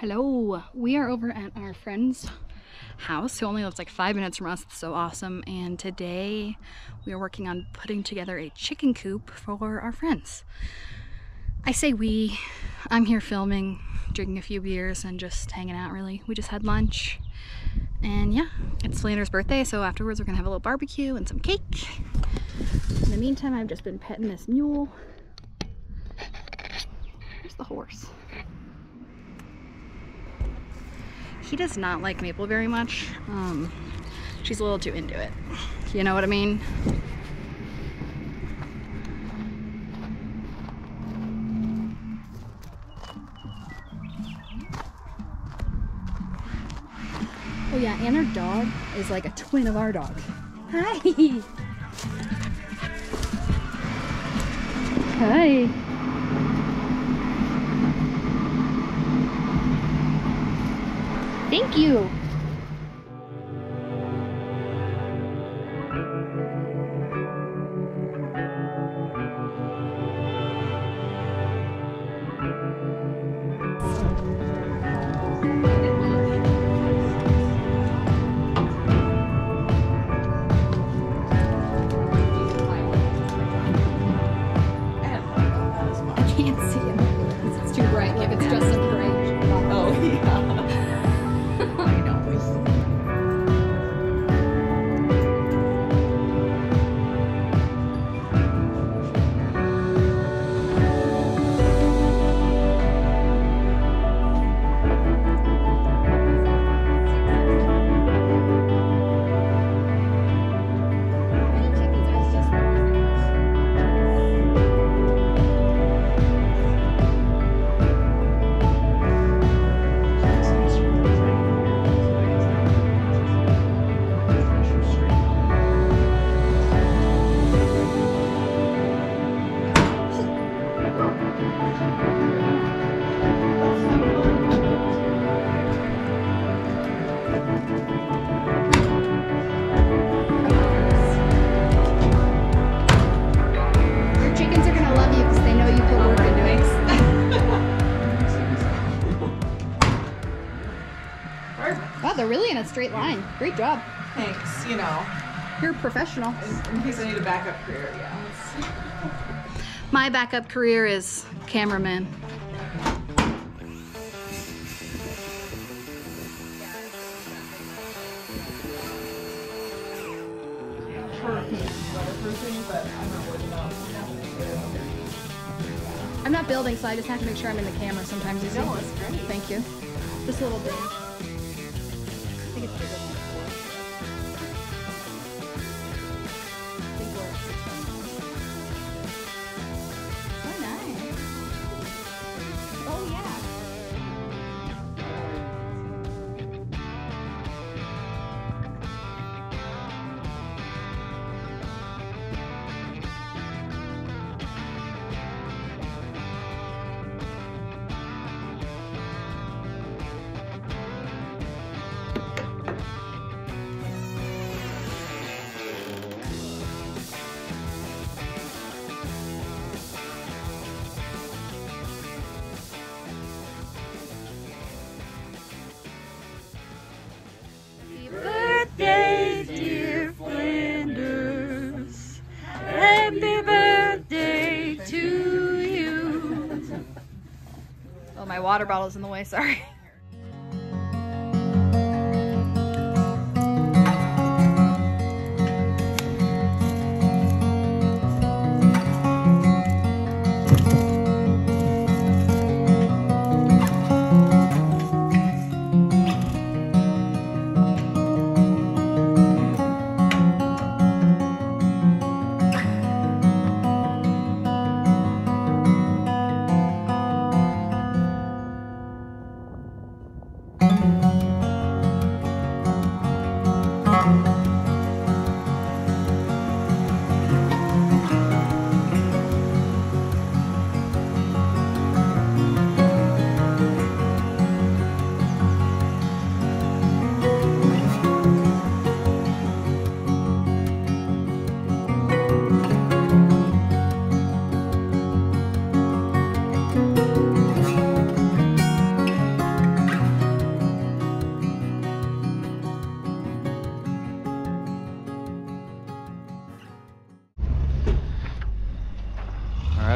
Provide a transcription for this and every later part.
Hello, we are over at our friend's house who only lives like 5 minutes from us. It's so awesome. And today we are working on putting together a chicken coop for our friends. I say we, I'm here filming, drinking a few beers and just hanging out really. We just had lunch and yeah, it's Flander's birthday, so afterwards we're gonna have a little barbecue and some cake. In the meantime, I've just been petting this mule. Where's the horse? He does not like Maple very much. She's a little too into it. You know what I mean? Oh yeah, and her dog is like a twin of our dog. Hi! Hi! Thank you! I can't see it. It's too bright, like it's just a bright. Oh, yeah. I know. Your chickens are gonna love you because they know you put work into it. Wow, they're really in a straight line. Great job. Thanks, you know, You're a professional. in case I need a backup career, yeah. My backup career is cameraman. I'm not building, so I just have to make sure I'm in the camera sometimes. You see? No, it's great. Thank you. Just a little bit. I think it's bigger than before. I think we're at 6 months. Oh, nice. Oh, yeah. Happy birthday, dear Flanders. Happy birthday to you. Oh, my water bottle's in the way, sorry.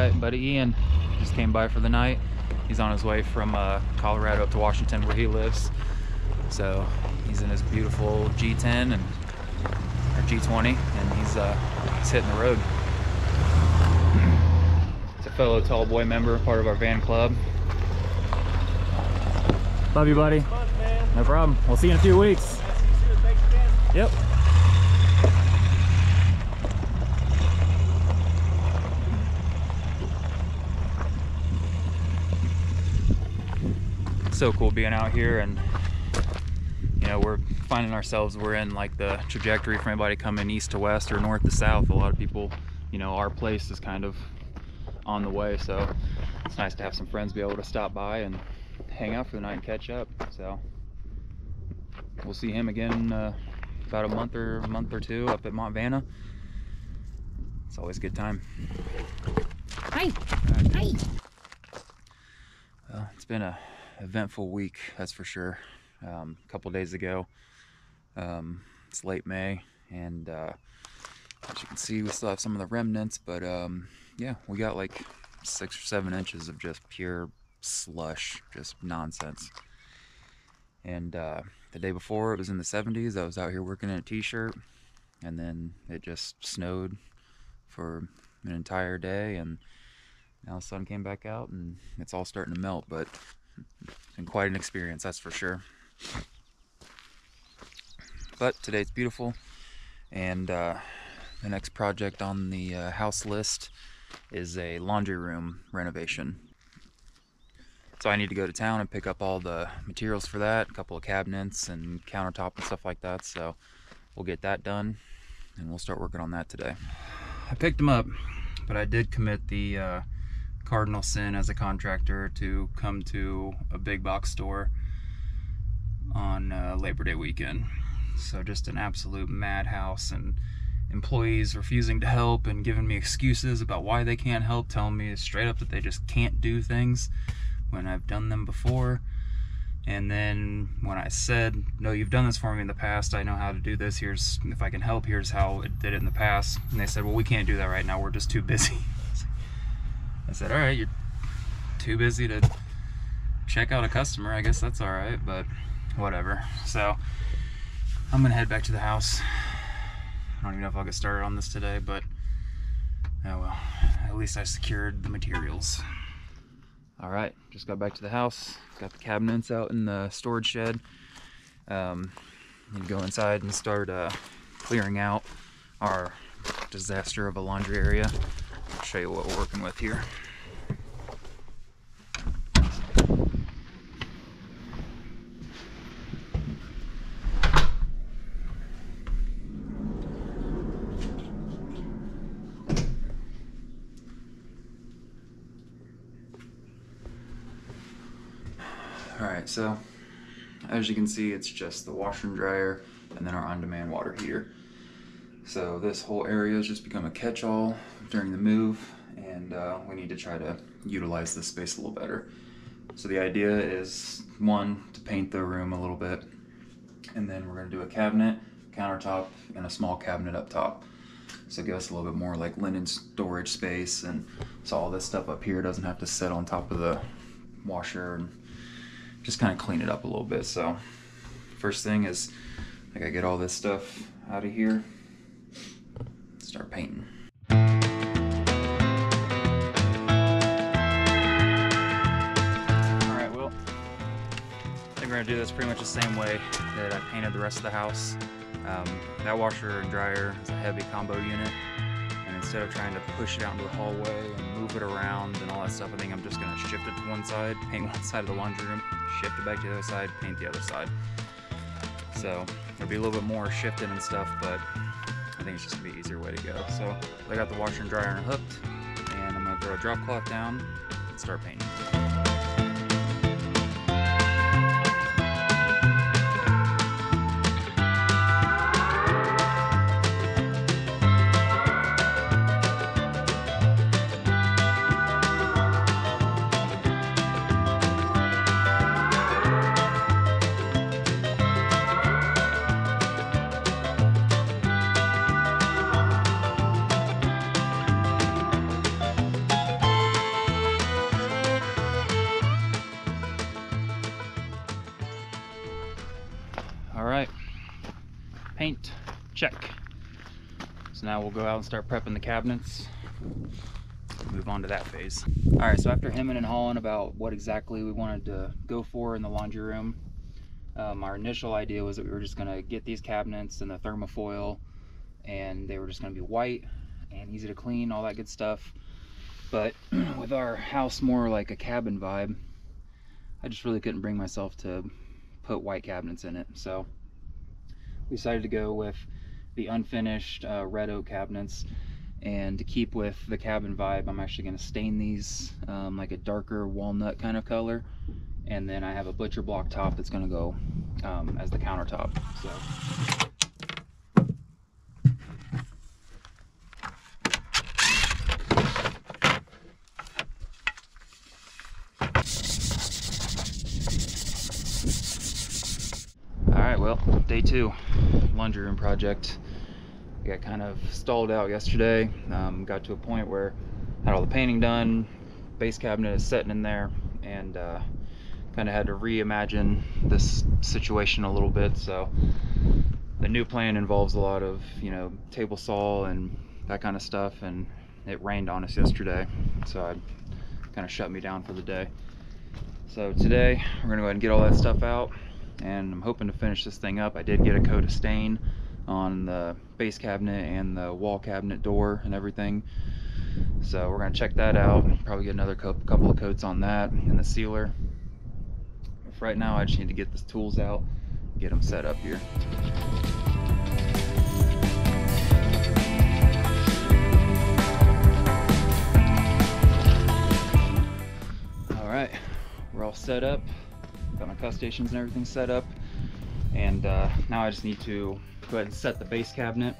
Alright, buddy Ian just came by for the night. He's on his way from Colorado up to Washington where he lives. So he's in his beautiful G10 and or G20 and he's hitting the road. It's a fellow tall boy member, part of our van club. Love you, buddy. No problem. We'll see you in a few weeks. Yep. So cool being out here, and you know, we're finding ourselves, we're in like the trajectory for anybody coming east to west or north to south. A lot of people, you know, our place is kind of on the way, so it's nice to have some friends be able to stop by and hang out for the night and catch up. So we'll see him again about a month or two up at Montana. It's always a good time. Hi. Hi. Well, it's been a eventful week, that's for sure. A couple days ago, it's late May, and as you can see, we still have some of the remnants, but yeah, we got like 6 or 7 inches of just pure slush, just nonsense. And the day before, it was in the 70s. I was out here working in a t-shirt, and then it just snowed for an entire day, and now the sun came back out and it's all starting to melt. But it's been quite an experience, that's for sure. But today it's beautiful, and the next project on the house list is a laundry room renovation. So I need to go to town and pick up all the materials for that, a couple of cabinets and countertop and stuff like that. So we'll get that done and we'll start working on that today. I picked them up, but I did commit the cardinal sin as a contractor to come to a big box store on Labor Day weekend. So just an absolute madhouse, and employees refusing to help and giving me excuses about why they can't help, telling me straight up that they just can't do things when I've done them before. And then when I said, no, you've done this for me in the past, I know how to do this, here's, if I can help, here's how it did it in the past. And they said, well, we can't do that right now, we're just too busy. I said, all right, you're too busy to check out a customer, I guess that's all right, but whatever. So I'm gonna head back to the house. I don't even know if I'll get started on this today, but oh well, at least I secured the materials. All right, just got back to the house, got the cabinets out in the storage shed. Need to go inside and start clearing out our disaster of a laundry area. I'll show you what we're working with here. Alright, so as you can see, it's just the washer and dryer and then our on-demand water heater. So this whole area has just become a catch-all during the move, and we need to try to utilize this space a little better. So the idea is, one, to paint the room a little bit, and then we're going to do a cabinet, countertop, and a small cabinet up top. So give us a little bit more like linen storage space, and so all this stuff up here doesn't have to sit on top of the washer, and just kind of clean it up a little bit. So first thing is I gotta get all this stuff out of here, start painting. Alright, well, I think we're gonna do this pretty much the same way that I painted the rest of the house. That washer and dryer is a heavy combo unit, and instead of trying to push it out into the hallway and move it around and all that stuff, I think I'm just gonna shift it to one side, paint one side of the laundry room, shift it back to the other side, paint the other side. So there'll be a little bit more shifting and stuff, but I think it's just gonna be an easier way to go. So I got the washer and dryer hooked, and I'm gonna throw a drop cloth down and start painting. All right, paint, check. So now we'll go out and start prepping the cabinets. Move on to that phase. All right, so after hemming and hawing about what exactly we wanted to go for in the laundry room, our initial idea was that we were just gonna get these cabinets in the thermofoil, and they were just gonna be white and easy to clean, all that good stuff. But with our house more like a cabin vibe, I just really couldn't bring myself to put white cabinets in it. So we decided to go with the unfinished red oak cabinets. And to keep with the cabin vibe, I'm actually going to stain these like a darker walnut kind of color. And then I have a butcher block top that's going to go as the countertop. So. All right, well, day 2, laundry room project. We got kind of stalled out yesterday. Got to a point where I had all the painting done, base cabinet is sitting in there, and kind of had to reimagine this situation a little bit. So the new plan involves a lot of, you know, table saw and that kind of stuff, and it rained on us yesterday, so it kind of shut me down for the day. So today we're gonna go ahead and get all that stuff out, and I'm hoping to finish this thing up. I did get a coat of stain on the base cabinet and the wall cabinet door and everything, so we're going to check that out, probably get another couple of coats on that and the sealer. But for right now, I just need to get the tools out, get them set up here. All right, we're all set up, got my cuss stations and everything set up, and now I just need to go ahead and set the base cabinet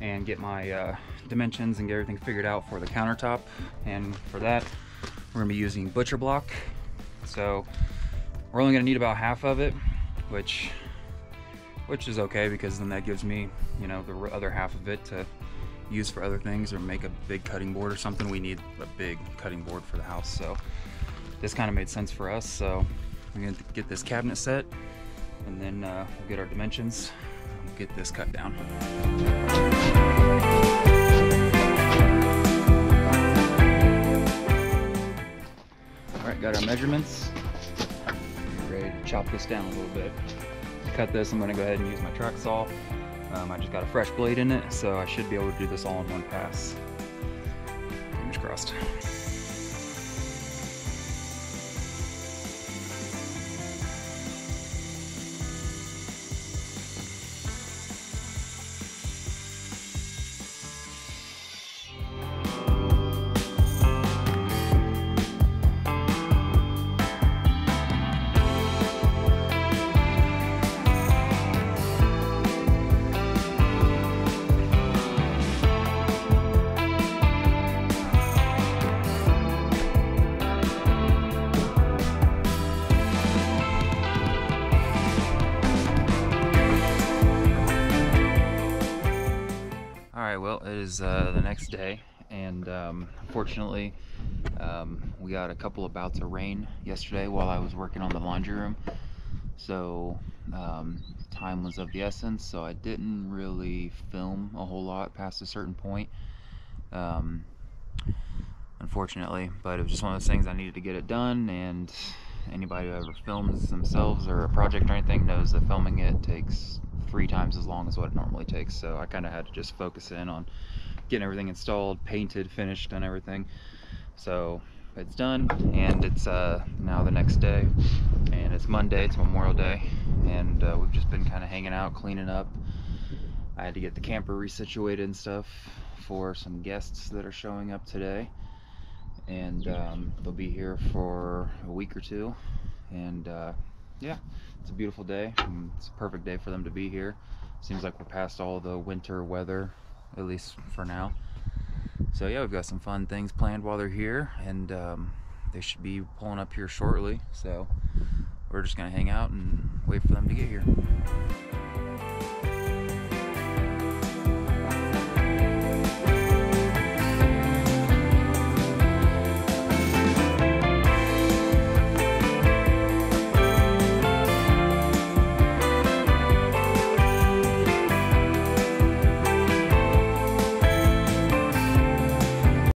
and get my dimensions and get everything figured out for the countertop. And for that, we're gonna be using butcher block. So we're only gonna need about half of it, which is okay, because then that gives me, you know, the other half of it to use for other things or make a big cutting board or something. We need a big cutting board for the house, so this kind of made sense for us. So we're gonna get this cabinet set, and then we'll get our dimensions, we'll get this cut down. All right, got our measurements. Ready to chop this down a little bit. To cut this, I'm gonna go ahead and use my track saw. I just got a fresh blade in it, so I should be able to do this all in one pass. Fingers crossed. Well, it is the next day, and unfortunately we got a couple of bouts of rain yesterday while I was working on the laundry room, so time was of the essence, so I didn't really film a whole lot past a certain point, unfortunately. But it was just one of those things, I needed to get it done, and anybody who ever films themselves or a project or anything knows that filming it takes 3 times as long as what it normally takes. So I kind of had to just focus in on getting everything installed, painted, finished, and everything. So it's done, and it's now the next day, and it's Monday, it's Memorial Day, and we've just been kind of hanging out, cleaning up. I had to get the camper resituated and stuff for some guests that are showing up today, and they'll be here for a week or 2, and yeah, it's a beautiful day. It's a perfect day for them to be here. Seems like we're past all the winter weather, at least for now. So yeah, we've got some fun things planned while they're here, and they should be pulling up here shortly. So we're just gonna hang out and wait for them to get here.